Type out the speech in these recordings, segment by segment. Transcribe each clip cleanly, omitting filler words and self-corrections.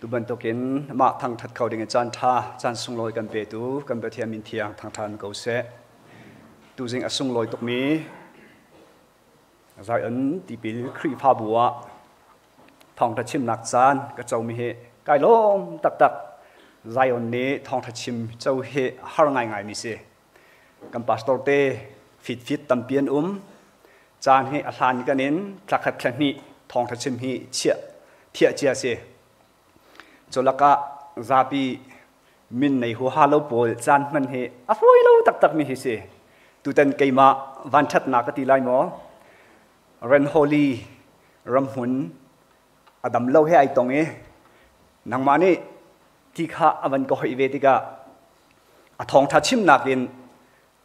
ตุบันตกินมาทางทัดเขาดิ่งจานท่าจานสุงลอยกันเปตูกันเปเทียมินเทียงทางทานเกาเสตูจิงอสุงลอยตกมีใจอันตีปีครีพาบัวทองทัดชิมหนักจานกระเจ้ามีเหไก่ล้มตักใจอันนี้ทองทัดชิมเจ้าเหฮาร์ง่ายมีเสกันปัสโตเตฟิตตั้มเปียนจานเหอาหารกันเน้นพลักขัดแคลนี้ทองทัดชิมเหเชี่ยเทียเจียเสจนละก็ซาปีมินในหัวฮาโลโปลจานมันเหอฟวยโลตักมีเหเสตุเต็นเกมาวันชัดนักตีไลหมอเรนโฮลีรำหุนอดัมเล่าให้ไอตรงนี้นังมานี่ที่ข้าวันก็ให้เวทีกาทองทัดชิมนักเรียน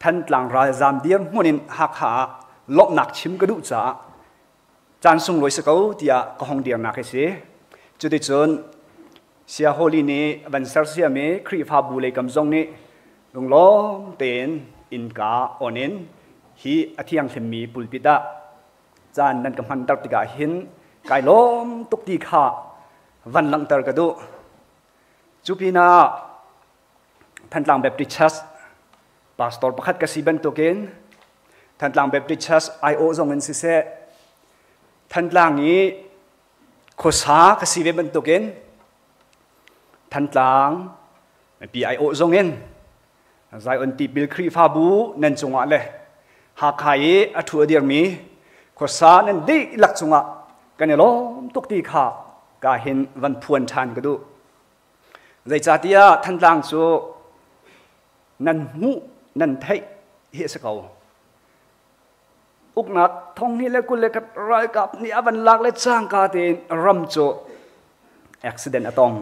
ท่านกลางรายจามเดียมหัวนินหักหาลบหนักชิมกระดูจ่าจานส่งลอยสกัดที่ก็ห้องเดียมนักเสียจุดที่จนเสียโฮลีนี้วันเสาร์เสียเมครีฟาบูเลยกำจงนี้ลงล้อมเต็นอินกาออนินฮีอธิยังเทมีปุลปิดะจานนั้นกำพันตัดติกาหินไก่ล้อมตุกตีขาวันหลังตรกระดูจูปีนาท่านหลังแบบริชัสปาสตอร์ประคัดกษีบันตุเกนท่านหลังแบบริชัสไอโอซงเงินสิเซท่านหลังนี้โคสากษีบันตุเกนท่านหลังปีไอโอซงเงินใจอันตีบิลครีฟาบูนั่นจงอ่ะเลยหากใครอัฐวเดียร์มีโคสานั่นดีหลักจงอ่ะกันเนี่ยล้อมตุกตีขากาเห็นวันพวนทานก็ดูใจจัดยาท่านหลังโซนั่นหูนั่นไทยเฮสเกาอุกนักท่องนี้เล็กกุเล็กรายกับนี่อวันลักเล็กสร้างกาเตนรำโจอุบิเหตุอะตอง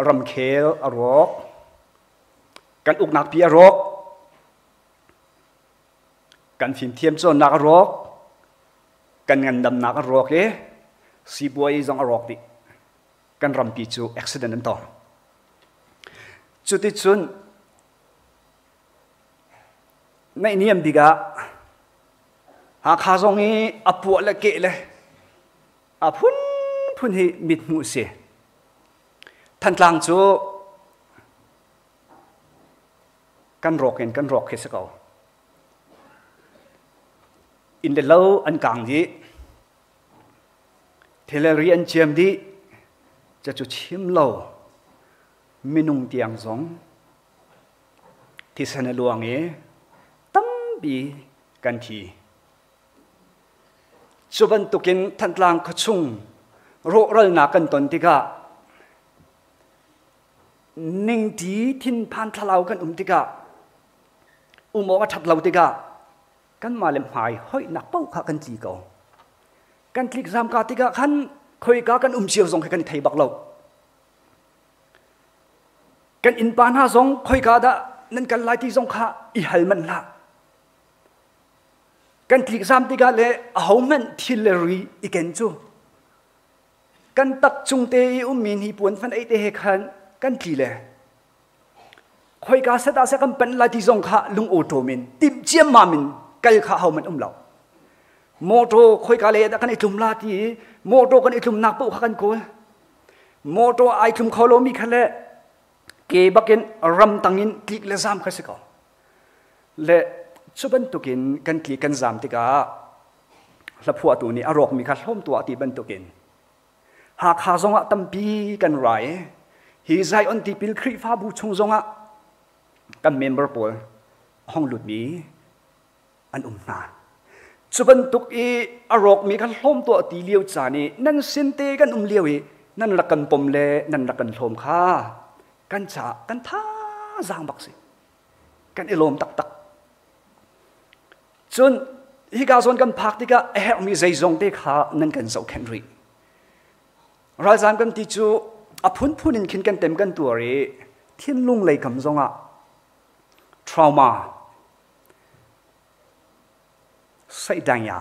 รำเคลอรกกันอุกนักปีอรกกันฟิล์มเทียมโจนักอรกกันเงินดำนักอรกสีบัวอีจงอรกดิกันรำปีจูอุบิเหตุนั้นต่อจุดที่สุดในนิยมดีกะหากข้าทรงนี้อปวดละเกะเลยพุ่นให้มิดหูเสียท่านกลางจูกันรอกเฮสเกาอินเดลเลอันกลางดีเทเลเรียนเจียมดีจะจุดชิมเลามินุงเตียงสองที่สนหลวงตั้มบีกันทีสุบันตุกินทันลางขชุงโรครัลนากันตนติกานิ่งทีทินพันทลาวกันติกามอทัดลาวติกากันมาเล็มหายห้อยหนักเป้าขากันจีเก่ากันคลิกซามกาติกาขันคอยกากันเชียวส่งให้กันไทยบักเรากันอินปานหาสงคอยกาดะนั่นกันไล่ที่สงข้าอีหัลมันละกันคลิกซามติกาเลยเอามันทิลเลรีอีกันจูกันตักจุงเตยมินฮิปวนฟันไอเตะขันกันทีเลยคอยกาเสดาเสกันเป็นไล่ที่สงข้าลุงโอโตมินติมเจียมมามินกัลข้าเอามันเราโมโตคอยกาเลยแต่กันไอทุมลาที่โมโตกันไอทุมนักปุ๊กกันโกโมโตไอทุมเขาโลมีคันเลยเก็บกินรำตังอินคลิกเลซามข้าศึกเอาเละชุบันตุกินกันคลิกกันซามติกาละพัวตัวนี้อารมณ์มีการล้มตัวตีบันตุกินหากหาจงะตั้มปีกันไรฮีใจอันตีปิลครีฟ้าบูชงจงะกันเมมเบอร์ปอลห้องหลุดมีอันนาชุบันตุกีอารมณ์มีการล้มตัวตีเลี้ยวจานี่นั่นสินเตกันเลี้ยวนั่นละกันปมเล่นั่นละกันล้มข้ากันจ่ากันท่าจางบักสิกันอารมณ์ตักจนฮิกาซอนกันพักที่ก็เออมีใจจงเด็กขานั่นกันเจ้าแคนรีรายจามกันที่จูอพุ่นขินกันเต็มกันตัวรีที่ลุงเลยคำจงอ่ะทรามาใส่ดังยา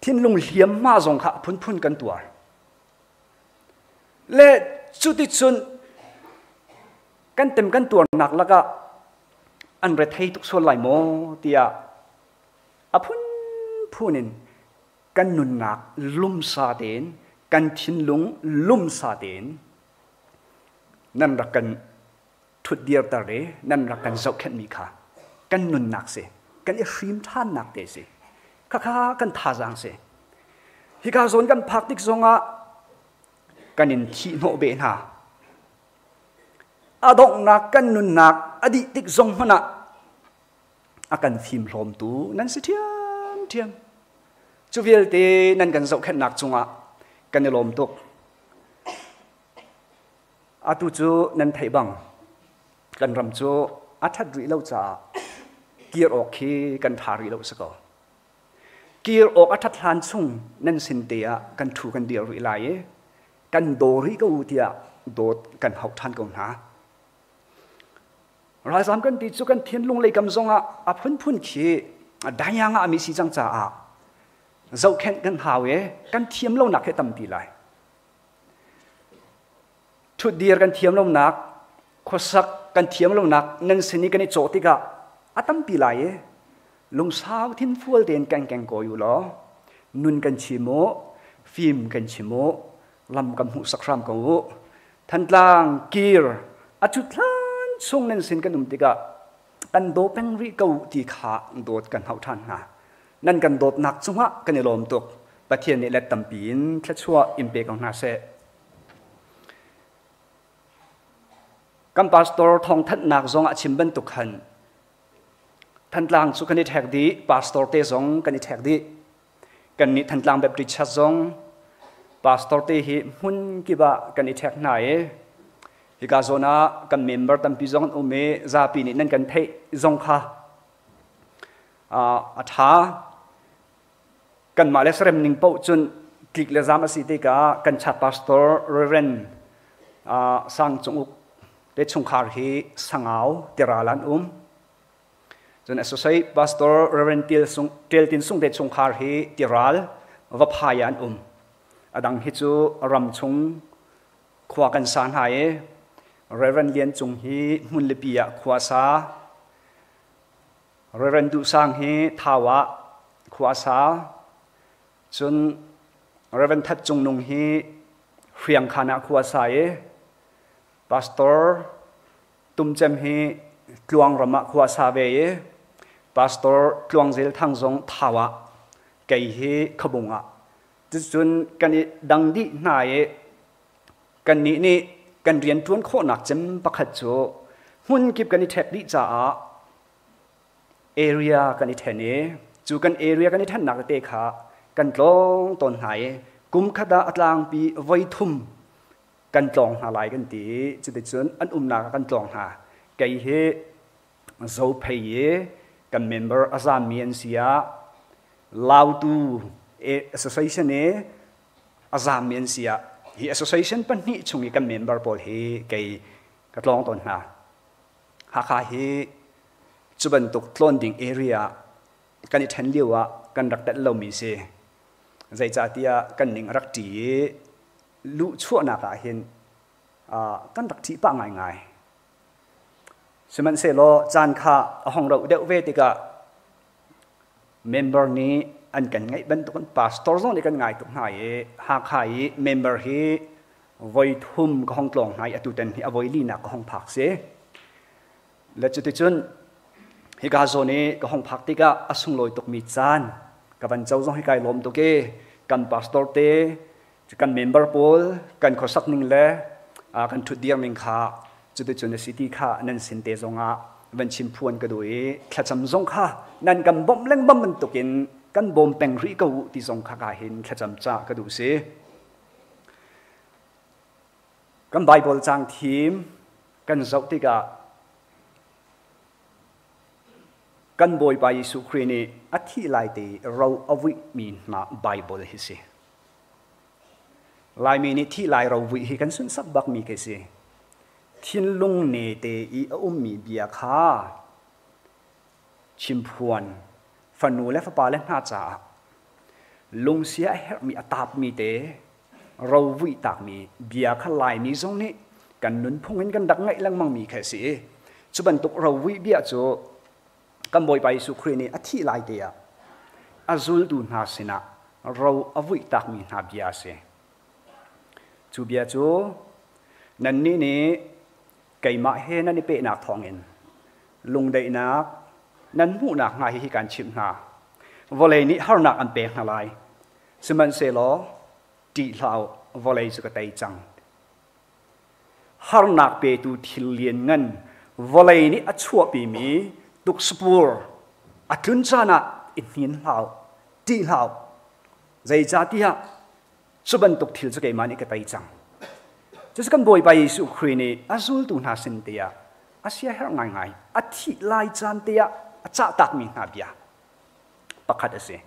ที่ลุงเลี้ยมมาจงค่ะพุ่นกันตัวและจุดที่สุดกันเต็มกันตัวหนักแล้วก็อันเรทให้ทุกส่วนไหลโมเตียพุ่นกันนุนหนักลุ่มซาเดน กันทิ้นลุงลุ่มซาเดนนั่นรักกันทุดเดียร์ตาเรนั่นรักกันเจ้าแค่มีค่ะกันนุนหนักเสกันไอ้ฟิมท่านหนักเดเสข้ากันท่าจางเสฮิกาโซนกันพักติกซงะกันอินที่โนเบนาอดงนักกันนุนนักอดีติกซงมันนะอากันฟิมลมตูนั่นสิเทียมจูเวลเตนั่นกันเจ้าแค่หนักจงะกันลมตุกอาตุจูนั่นไทยบังกันรำจูอาทัดริเลาจ่าเกียร์ออกคีกันทาริเลาสกอเกียร์ออกอาทัดลานซุงนั่นสินเตียกันถูกันเดียวริไลกันโดริก็อุติยโดดกันหกทันกงหารายสามกันติดจูกันเทียนลุงเลยกำซงอ่ะพุ่นคีได้ยังอ่ะมีสิจังจ่าเจ้าแค่กันหาเวกันเทียมเล่าหนักให้ตั้มตีไลทุดเดียร์กันเทียมเล่าหนักขสักกันเทียมเล่าหนักนั่นสินี่กันในโจติกะอาตั้มตีไลลุงสาวทิ้นฟัวเตียนแกงโกอยู่หรอนุนกันชิโมฟิล์มกันชิโมลำกันหูสักครามกูทันตลางกีร์อาจุดล้านส่งนั่นสินกันนุ่มติกะกันโดเป็นริเกาตีขาโดดกันเขาทันหานั่นกันโดดหนักจังวะกันในลมตกประเทศนี้แหละตั้มปีนแค่ชั่วอิมเปกของนาเซกัมปาสตอร์ทองทัดหนักจงอาชิมบันตุกันทันตลางสุกันในแท็กดีปาสตอร์เตจงกันในแท็กดีกันนี้ทันตลางแบบริชาร์จงปาสตอร์เตหิมุนกิบะกันในแท็กไหนฮิกาโซนากันเมมเบอร์ตั้มปีจงอุเมซาปีนี้นั่นกันเทจงค่ะอาท้ากันมาเลสเรมนิงเป้าจนคลิกเลซามาสิเตกากันชัดปาสตอร์เรนสังจงอุกเดชงคาร์ฮีสังเอาเตราลันจนอสซัยปาสตอร์เรนเทลตินสุงเดชงคาร์ฮีเตราลวับพายันอดังฮิจูรำชงขวากันสานหายเรนเลียนจงฮีมุนเลปียขวาซาเรนดูสังฮีทาวะขวาซาจนเรนทัดจงนงฮีเฟียงขณะขวาซาปาสตอร์ตุมเจมฮีกลวงรำขวาซาเวปาสตอร์กลวงเซลทั้งสองทาวะไกฮีขบุงะจนกันดังดีนายกันนี่กันเรียนทวนโคหนักจำปักขัดโจหุ่นกิบกันแท็กดีจ้าarea กันนี่แทนนี้จูกัน area กันนี่แทนหนักเตะขากันตรงต้นหายกุมขดาอัตลางปีไว้ทุ่มกันตรงหาลายกันตีจุดจนอันหนักกันตรงหาไกเฮโซเพย์กันเมมเบอร์อาซามีนเซียลาวตูassociation เออาซามีนเซียฮี association ปันนี้ชงกันเมมเบอร์พอลเฮไกกันตรงต้นหาหาคาเฮจุบันตกทลนดิ่งเอเรียกันทันเลียวกันรักแต่เรามีเสใจจ่าเตียกันหนิงรักจีลุชั่วนักเห็นกันรักจีป้าง่ายสมันเสโลจานข้าห้องเราเดวเวติกะเมมเบอร์นี้อันกันไงบันตุกันพาสตอร์ซงนี่กันง่ายตุกหายหากหายเมมเบอร์ฮีไว้ทุ่มก็ห้องกลองหายอตุเตนฮีอวัยลีนักก็ห้องพักเสและจุดที่จนฮิกาโซนี้ก็ห้องพักติกะอสุงลอยตกมีจานกับวันเจ้าจงฮิกายลมตุกเกกันพาสตอร์เตกันเมมเบอร์โพลกันขอสักหนึ่งเลยกันทุดเดียร์มิงขาจุดที่จนในซิตี้ขานั่นสินเตจงวันชิมพวนก็ด้วยแค่จำจงขานั่นกันบ่มเล่งบ่มมันตุกินกันบ่มแปงรีก็วุที่จงขากาเห็นแค่จำจ้าก็ดูสิกันไบเบิลจางทีมกันเจ้าติกะกันบอยไปสุครีนีอธิลายตีเราเอาวิมีมาไบเบิลฮิสิลายมีนี่ที่ลายเราวิฮิกันสุนสับบักมีกันสิทินลุงเนเตอีมีเบียคาชิมพวนฟันูและฟปาและนาจ่าลุงเสียเฮมีอัตาบมีเตเราวิตากมีเบียคาลายมีตรงนี้กันนุนพงเงินกันดักไงลังมังมีแค่สิจุบันตุกเราวิเบียโจกันบ่อยไปสุครีนีอธิลายเดียอาจุลดูนาสินะเราอวิตากมีนาเบียเส จูเบียจูนั่นนี่ไก่มาเฮนั่นนี่เป็นนักทองเงินลุงได้นักนั่นหูนักง่ายที่การชิมหาวอลเลย์นี้ฮาร์นักอันเป็นอะไรสมันเซลตีเหล่าวอลเลย์สุกตัยจังฮาร์นักเปตูทิลเลียนเงินวอลเลย์นี้อัดชัวปีมีตุกสปูร์อัดลุนจานะอินหินเหล่าตีเหล่าใจจ่าที่ฮะสุบันตุกทิลสุกไอมานี่กตัยจังจะสักกันบ่อยไปสุขรีนี่อาซูลตุนาสินเตียอาเซียเฮร์ง่ายๆอาทิลายจานเตียอาจ่าตักมีนาบียปักขัดเสีย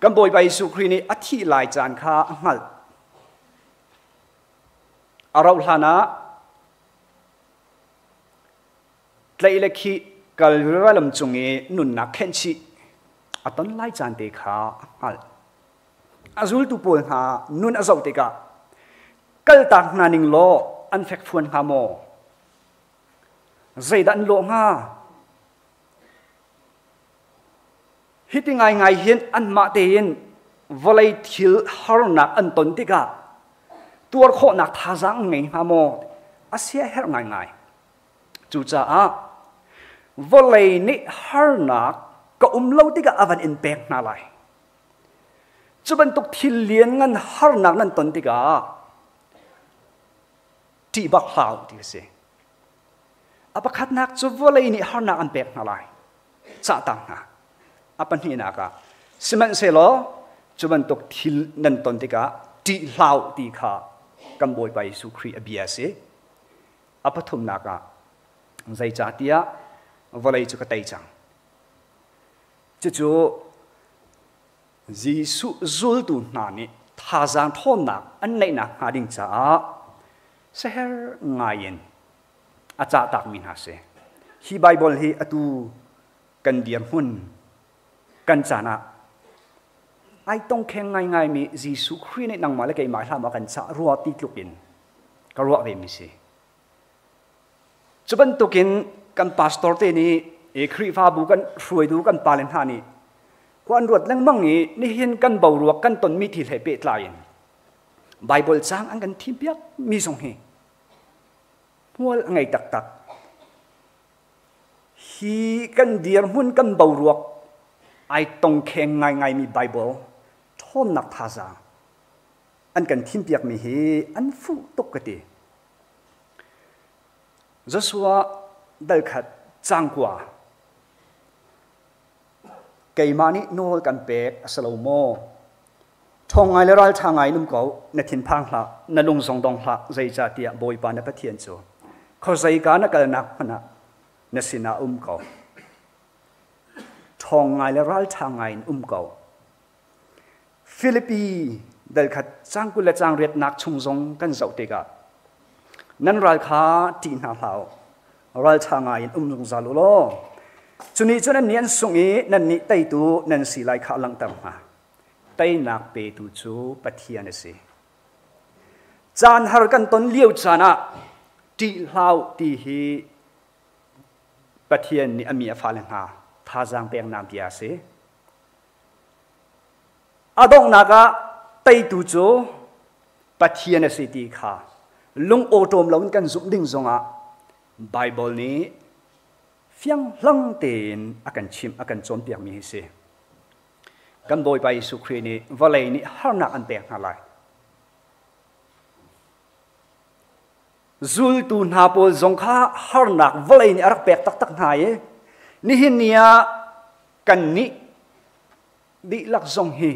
กันบ่อยไปสุขรีนี่อาทิลายจานข้าหัลอาราลานะเลยเล็กกัลวิลลมจงเงนุนนักเข็นชีอาตอนลายจานเตข้าหัลอาซูลตุปนหานุนอาเจ้าเตกากัลตักนานิงโลอันเฟกฟวนฮาโมใจดันโลงาฮิติงไงเห็นอันมาเตียนวลัยทิลฮาร์นักอันตนติกาตัวโคนักท่าจังไงฮาโมอาเซียเฮร์ง่ายจู่จ้าวลัยนี่ฮาร์นักก็เล่าติกาอวันอินเปกนาไลจุบันตุกทิลเลียนงันฮาร์นักนั่นตนติกาที่บักข่าวที่เสียอาปขัดนักจูวอลเลยนี่ฮาร์นักอันเป็กอะไรจ่าตังนะอาปันนี่นักะสมันเซโลจูบันตุกทิลนันตนติกาที่เหล่าที่ข้ากัมบอยไปสุครีอเบียเสอาปทุมนักะใจจ่าที่อะวอลเลยจุกตัยจังจู่จีสุจุลตุนานี่ท่าจังทอนนักอันไหนนักหาดิ่งจ้าเสียง่ายนอาจารย์ตักมินหาเสฮีไบเบิลฮีอตูกันเดียมหุ่นกันจานะไอต้องแข่งง่ายๆมีจีสุครีในนังมาเลกไอมาทำมากันจะรัวติดลุกินก็รัวเวมิเสจุบันตุกินกันพาสตอร์เตนี่เอครีฟาบุกันช่วยดูกันปาเลนฮานี่กวนรวดเล่งมั่งนี่เห็นกันเบารัวกันตนมีที่เหตุเปตลายนไบเบิลจางอันกันทิมเปียกมีสองเหมัวไงตักฮีกันเดียร์หุ่นกันเบารวกไอตรงแข่งไงมีไบเบิลท่อนนักท่าจางอันกันทิมเปียกมีฮีอันฟูตกกติจะสัวได้ขัดจางกว่าไก่มานี่โนกันเป็กสโลโมทองไงและรัลทางไงนุ่มเก่าในถิ่นพังละในลุงสงดงละใจจ่าเตียบอยปานในประเทศจูเขาใจการนักการนักพนะในสินาเก่าทองไงและรัลทางไงเก่าฟิลิปปีเดินขัดจ้างกุลจ้างเรียดนักชุมทรงกันเจ้าเตกะนั้นรัลค้าตีนาเหล่ารัลทางไงทรงซาลุโลจุนี้จุนั้นเนียนสุงี้นั่นนี่ไตตูนั่นสีไลข้าลังตังมาไตนักเปตูจูปะเทียนสิจานฮาร์กันตนเลี้ยวจานะตีเหล่าตีฮีปะเทียนนี่อเมียฟ้าเลงหาท่าจางเปียงนามเปียสิอาดงนักะไตตูจูปะเทียนสิตีข้าลุงโอโตมลงกันจุดดิ่งจงอ่ะไบเบิลนี้เฟียงลังเตนอากันชิมอากันโจมเปียงมีสิกันโดยไปสุขรีนี่วอลเลย์นี่ฮาร์นักอันเปียกอะไรจุลตูนาโปจงข้าฮาร์นักวอลเลย์นี่รักเปียกตักหายนี่หินเนียกันนี่ดิลักจงฮี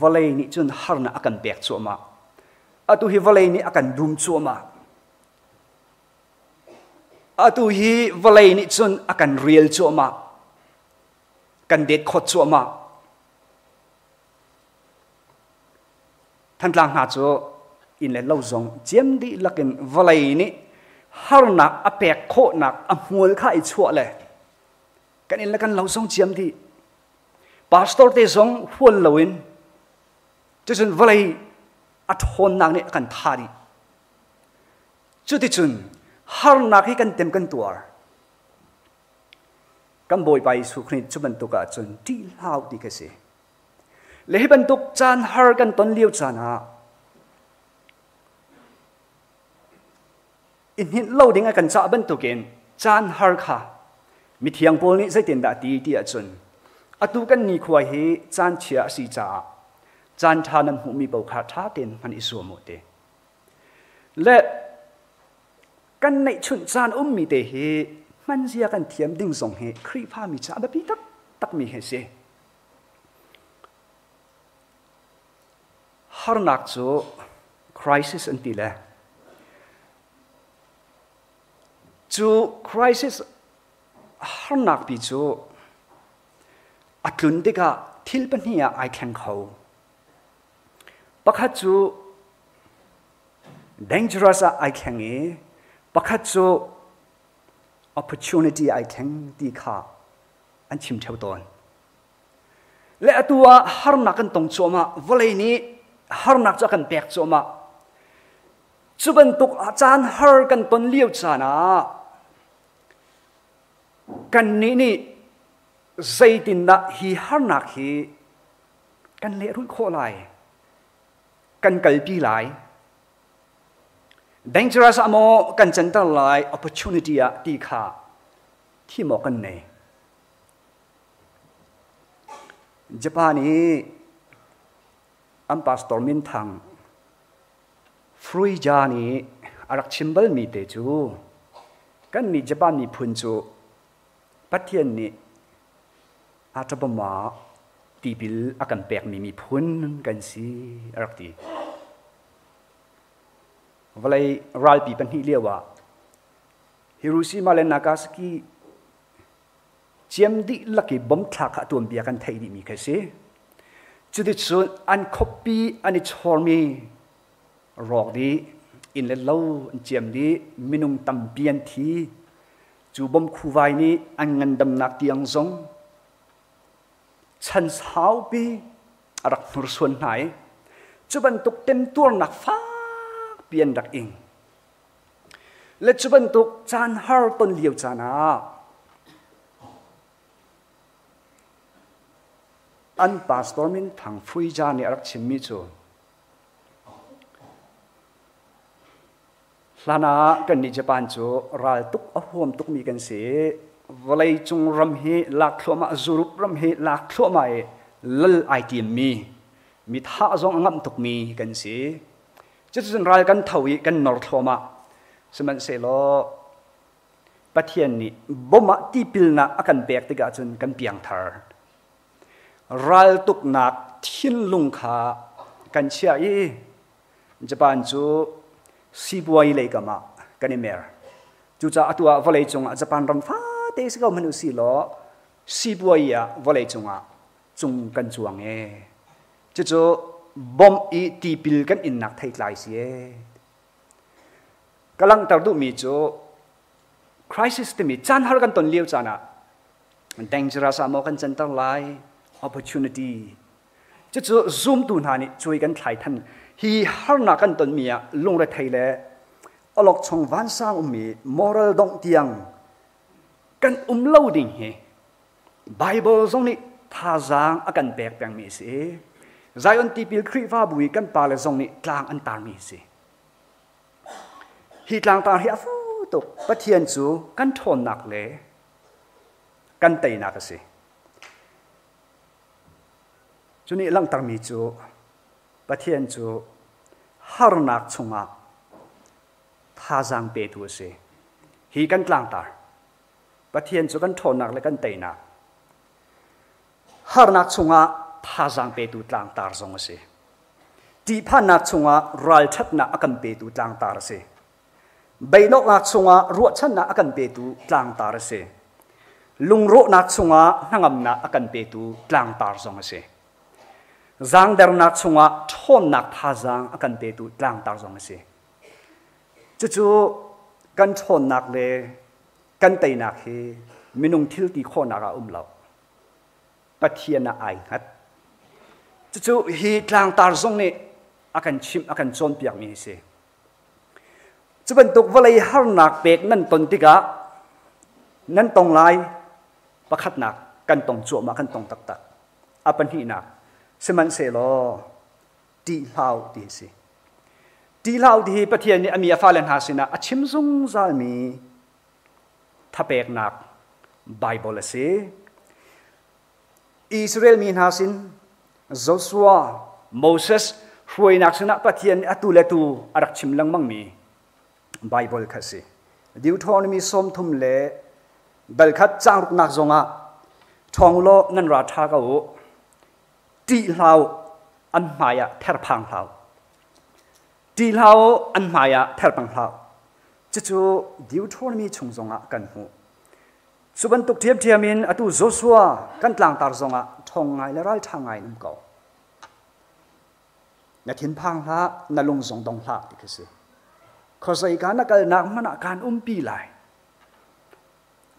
วอลเลย์นี่จนฮาร์นักอากันเปียกชัวมาอาตุฮีวอลเลย์นี่อากันดุมชัวมาอาตุฮีวอลเลย์นี่จนอากันเรียลชัวมากันเด็ดขดชัวมาท่านกลางหาจูอินเลล่าจงเจียมดีลักินวลัยนี่ฮาร์นักอเปกโคนักอมัวข้าอิชัวเลยกันอินละกันล่าจงเจียมดีพาสตอร์เตจงหัวลวินจะจนวลัยอัฐอนนักนี่กันทารีจุดที่จนฮาร์นักให้กันเต็มกันตัวกันบ่อยไปสุขนิจุบันตุกะจนที่ลาวดีกันสิเลยบรรทุกจานฮาร์กันตอนเลี้ยวจานะ in hin lo ding a kan cha ban tu ken chan har kha mi thiang pol ni zaitin da ti ti a chun atu kan ni khwai hi chan chia si cha chan tha nan hu mi bo kha tha ten man isu mo te le kan nei chun chan mi te hi man zia kan thiam ding zong he khri pha mi cha ba pi tak tak mi he se har nak chu crisis an ti le chu crisis har nak pi chu atlun de ka thil pan hiya ai khan khau pakhat chu dangerous ai khan e pakhat chu opportunity ai khan ti kha an chim theu ton le atua har nak kan tong choma volei ni har nak cha kan pek choma chuban tuk achan har kan ton liu chana kan ni zaitin na hi har nak hi kan le run kho lai kan kalpi lai dangerous amo kan chanta lai opportunity a ti kha thi mo kan nei Japani am pastor min thang free jani arak chimbal mi te chu kan ni Japan ni phun chu pathian ni atabama tibil akan pek mi phun kan si arak ti valai ral pi pan hi lewa Hiroshima le Nagasaki chiam di laki bom thak atom bia kan thai di mi kha se chudi chun an copy ani chormi rok di in le lo an chiam di minung tam pian thi chu bom khuwai ni an ngan dam nak tiang zong chan sao pi arak nur suan nai chuban tuk tem tur nak fa pian dak ing le chuban tuk chan har ton liu chana an pastor min thang free jani arak chimmi chu lana kan ni Japan chu ral tuk a hom tuk mi kan se valai chung ram hi lak thloma zurup ram hi lak thloma e lal item mi tha zong ngam tuk mi kan se chun ral kan thawi kan nor thloma seman se lo pathian ni boma ti pilna akan bek te ga chun kan piang thar ral tuk nak thin lung kha kan chia i Japan chu sibuai le kama kanimer chu cha atua volei chunga Japan ram fa te sika manu si lo sibuai ya volei chunga chung kan chuang e chu bom i ti pil kan in nak thai tlai si e kalang tar du mi chu crisis te mi chan har kan ton liu chana dangerous amo kan chan tar lai opportunity chu zoom tu na ni chui kan thlai than hi har na kan ton mia lung ra thaile alok chong van sang mi moral dong tiang kan loading he bible zong ni tha jang akan bek pang mi se zion tipil khri fa bui kan pa le zong ni tlang an tar mi se hi tlang tar hi afu to pathian chu kan thon nak le kan tei nak se chuni lang tar mi chu pathian chu har nak chunga tha jang pe tu se hi kan tlang tar pathian chu kan thon nak le kan tei nak har nak chunga tha jang pe tu tlang tar zong se ti phan nak chunga ral that na akan pe tu tlang tar se bainok nak chunga ro chan na akan pe tu tlang tar se lungro nak chunga hangam na akan pe tu tlang tar zong se zang der nak chunga thon nak tha jang akan pe tu tlang tar zong se chu kan thon nak le kan tei nak hi minung thil ti kho na ra lo pathian na ai hat chu hi tlang tar zong ni akan chim akan chon piak mi se chuban tuk valai har nak pek nan ton tika nan tong lai pakhat nak kan tong chu ma kan tong tak tak apan hi nak seman se lo ti hlau ti se ตีเล่าที่ประเทศนี้มีฟ้าเลนหาสินะชิมซุงซามีทับเอกนักไบเบิลเสีอิสราเอลมีหาสินโจชัวโมเสสรวยนักสินะประเทศนี้ตุเลตูอารักชิมลังมังมีไบเบิลคัสิดิวทอนมีสมทุมเล่ดัลขัดจางรุกนักจงะทองโลนันราชาเกาตีเล่าอันหมายะเทรพังเล่าตีเล่าอันหมายะเทรพังเล่าจู่ๆดิวทอนมีชงจงะกันหูสุบันตุกเทียมเทียมินอตุโจชัวกันกลางตาจงะทองไงและไรทางไงนุ่มเก่าในทิ้งพังละนลุงจงดงละดิคือสิขอใส่การนักนักมันอาการปีไหล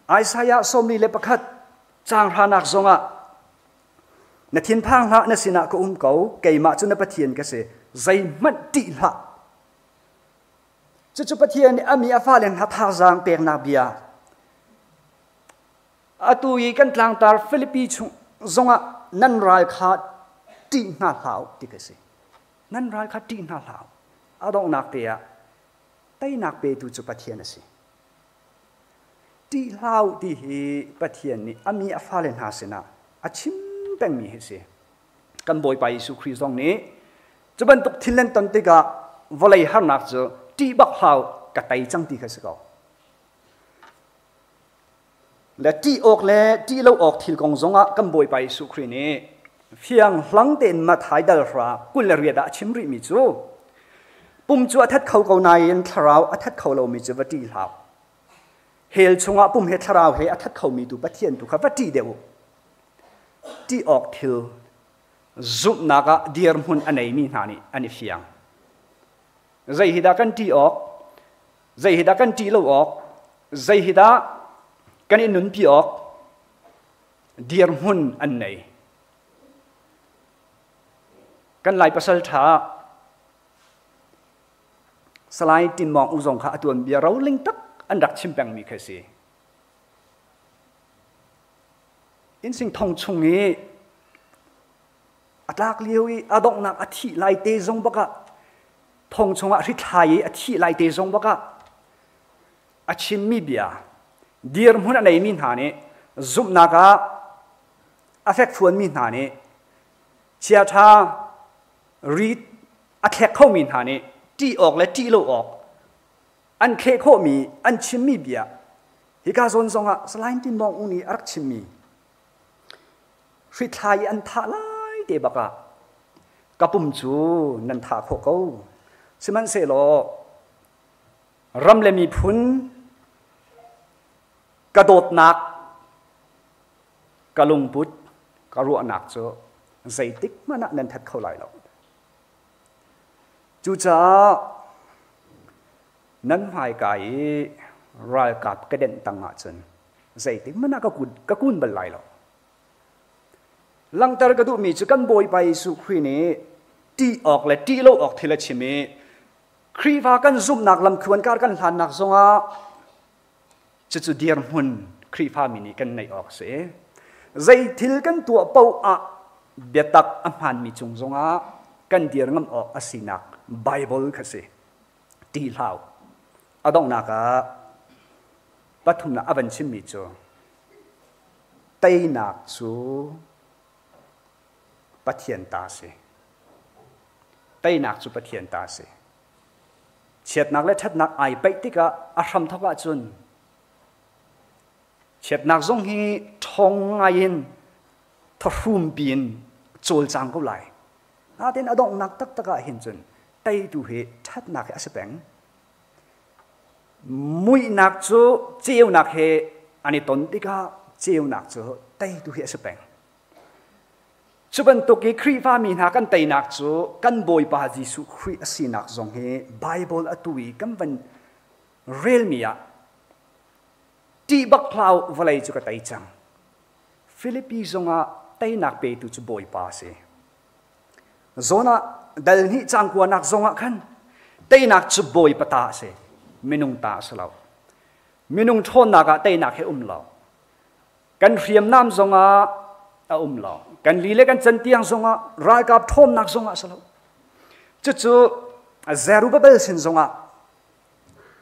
ไอซายะสมลีเลปขัดจางพานักจงะในทิ้งพังละในสินะก็เก่าเกี่ยมาจุนปะเทียนก็สิใจมันตีละจุปะเทียนนี่มีอาฟ้าเลนหัดทางจางเปียกนาเบียอตุยกันกลางตาฟิลิปปินส์จงะนั่นรายขาดตีหน้าเหลาดิคือสินั่นรายขาดตีหน้าเหลาอาดองนักเตียไต้นักเปตุจุปะเทียนสิตีเหลาดีปะเทียนนี่มีอาฟ้าเลนหาสินะชิมเป็นมีเหสิกันบ่อยไปสุครีตรงนี้จะบรรทุกทิลเลนตันติกะวลัยหานักจะตีบักเหลากะไตจังตีคือสิเขาและตีออกและตีเราออกทิลกงจงะกันบ่อยไปสุครีนี้เพียงหลังเต็นมาถ่ายดารากุลเรียดชิมริมิจูปุ่มจัวทัดเขาเกาในยันทราวทัดเขาเรามีจวัตีเหลาเฮลชงะปุ่มเฮทราวเฮทัดเขามีดูปะเทียนดูขับวัตีเดียวตีออกทิลจุบนักเดียร์มุนอันไหนมีหานี่อันนี้เพียงใจฮิดากันตีออกใจฮิดากันตีเราออกใจฮิดากันอินุนปีออกเดียร์มุนอันไหนกันไล่ภาษาท้าสไลด์ติมมองอุจงข้าตัวเบียเราลิงตักอันดักชิมแปงมีแค่สิอินสิงทองชงนี้อัตลักเลี้ยวอดอกนักอธิไลเตจงบักทองชงอธิไทยอธิไลเตจงบักอชิมมีเบียเดียร์มุนอันไหนมีหานี่จุบนักอเฟกฟวนมีหานี่เชียร์ชารีดอแขกเข้ามีหานี่ตีออกและตีโลออกอันเคโคมีอันชิมมีเบียฮิกาซอนซงะสไลน์ติมองอุนีอักชิมมีฟิทายอันทาไลเดบักะกับปุ่มจูนันทาโคเกาสิมันเซโลรำเลมีพุนกระโดดหนักกระลุงพุดกระรัวหนักเจอใจติ๊กมันนันทัดเข้าไหลแล้วจู่จ้านั้นหายไก่รายกับกระเด็นตังอาจนใจติ๊กมันนักกระกุนบันไหลแล้วหลังจากกระดูมีจุกันบอยไปสุขรีนี้ตีออกและตีโลออกทีละชิมีครีฟ้ากันซุ่มหนักลำควรการกันหลานหนักสงะจุดเดียร์มุนครีฟ้ามินิกันในออกเสียใจทิลกันตัวเป้าอะเบียตักอัมพันมีจงสงะกันเดียร์งำออกอสินักไบเบิลคัสิตีเหลาอดองนักปัทุมนักอวันชิมิจูไตนักจูปะเทียนตาสิไตนักจูปะเทียนตาสิเฉียดนักและทัดนักไอไปติกะอารัมทว่าจุนเฉียดนักจงฮีทองไงยินทรุมปีนโจลจังก็ไหลอาเดนอดองนักตักตะกะเห็นจุนไตดูเหทัดนักอาศัยแบงมุยนักจูเจียวนักเหอันนี้ตนติกะเจียวนักจูไตดูเหอาศัยแบงจุบันตุกีครีฟ้ามีนากันไตนักจูกันบอยปาจิสุครีอสีนักจงเฮไบเบิลอตุยกันวันเรียลมีอะตีบักคลาววลัยจุกไตจังฟิลิปปินส์จงอะไตนักเปตุจุบอยปาเซโซน่าดัลนี่จังกว่านักจงอะกันไตนักจุบอยปตาเซมินุงตาสลาวมินุงทนนักไตนักเฮลากันเรียมน้ำจงอะลากันลีเลกันจันเตียงสงะรายกับทอมนักสงะสลาวจู่ Zerubbabel sin zonga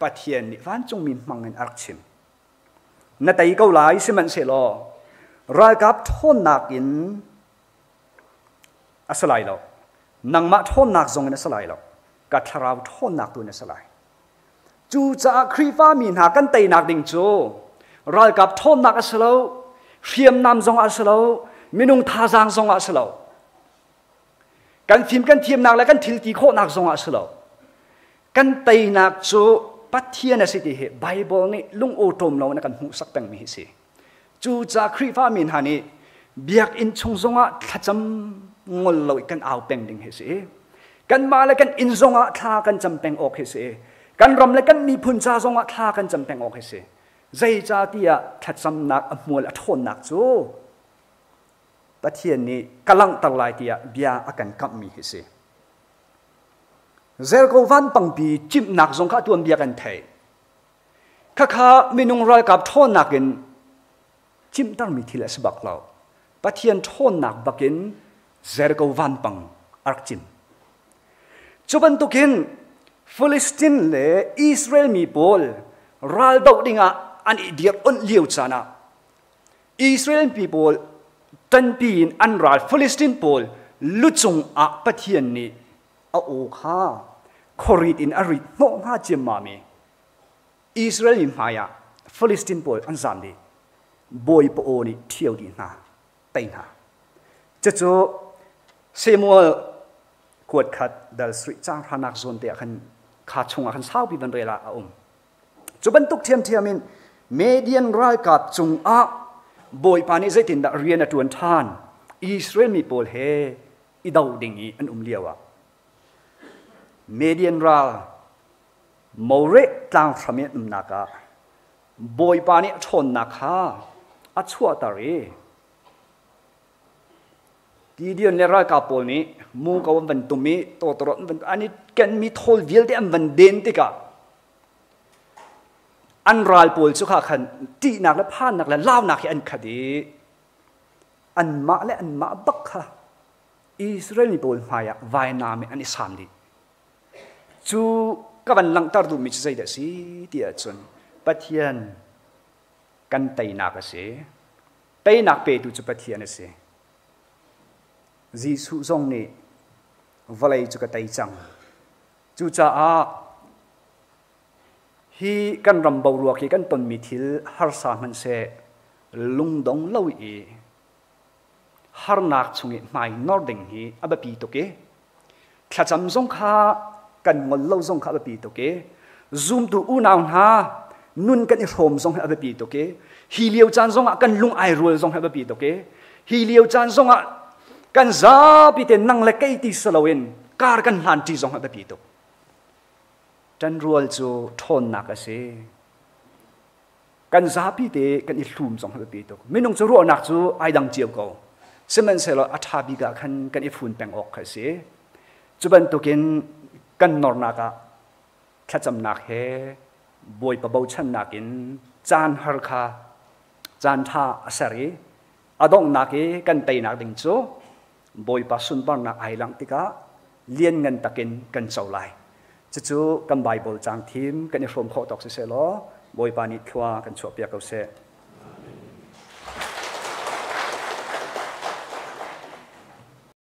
Pathian ni van chung min mangin arkchim na tai ko lai siman se lo rai kap thon nakin asalai lo nangma thon nak zong na salai lo ka tharau thon nak tu na salai chu cha khrifa min ha kan tai nak ding chu rai kap thon nak asalo phiam nam zong asalo minung tha jang zong asalo kan phim kan thiam nak la kan thil ti kho nak zong asalo kan tai nak chu Pathian na siti he Bible ni lung otom lo na kan hu sak tang mi hi si chu cha khrifa min ha ni biak in chung zonga thacham ngol lo kan aw peng ding hi si kan ma la kan in zonga tha kan cham peng ok hi si kan ram la kan mi phun cha zonga tha kan cham peng ok hi si zai cha tia thacham nak amol athon nak chu Pathian ni kalang tar lai tia bia akan kam mi hi si Zerko van pangpi chim nak zong kha tuam bia kan thai kha minung rai kap thon nakin chim tar mi thila sabak law Pathian thon nak bakin Zerko van pang ark chim chuban tukin Philistine le Israel mi pol ral dau dinga an idiot on liu chana Israel people tan pin an ral Philistine pol luchung a Pathian ni a o kha khorit in arit no nga chimami Israel in haya Philistine pol an zamdi boy po oni thiau di na tai na chacho Samuel kuat khat dal sri chang hanak zon te khan kha chunga khan sau bi ban rela a chuban tuk thiam in Median rai kap chung a boy pani zaitin da riana tuan than Israel mi pol he idau dingi an liawa Median ral more tlang thamiat naka boy pani thon nakha achua tari Gideon le rai kapol ni mu ka wan tumi to van ani ken mi thol vil de am van den tika an ral pol chu kha khan ti nak la phan nak la law nak hi an khadi an ma bak kha Israel ni pol phaya vai na me ani sam di chu kaban lang tar du mi chai da si tia chun Pathian kan tai nak ase tai nak pe tu chu Pathian ase Jisu zong ni valai chu ka tai chang chu cha a hi kan ram bo ruak hi kan ton mi thil har sa man se lungdong lo i har nak chungi mai nording hi abapi to ke thacham zong kha kan ngol lo zong kha abapi to ke zoom tu u naw ha nun kan i rom zong abapi to ke hi liu chan zong kan lung ai rul zong abapi to ke hi liu chan zong kan za pi te nang le kai ti salawin kar kan han ti zong abapi to tan rual chu thon nak ase kan za pi te kan i hlum zong abapi to minung chu ro nak chu ai dang chiam ko semen selo athabi ga khan kan i phun peng ok khase chuban tukin kan nor naka thacham nak he boy pa bau chan nakin chan har kha chan tha asari adong nake kan tai nak ding chu boy pa sun bar na ai lang tika lien ngan takin kan chaulai chu kan Bible chang thim kan i from kho tok se lo boy pa ni thwa kan chopia ko se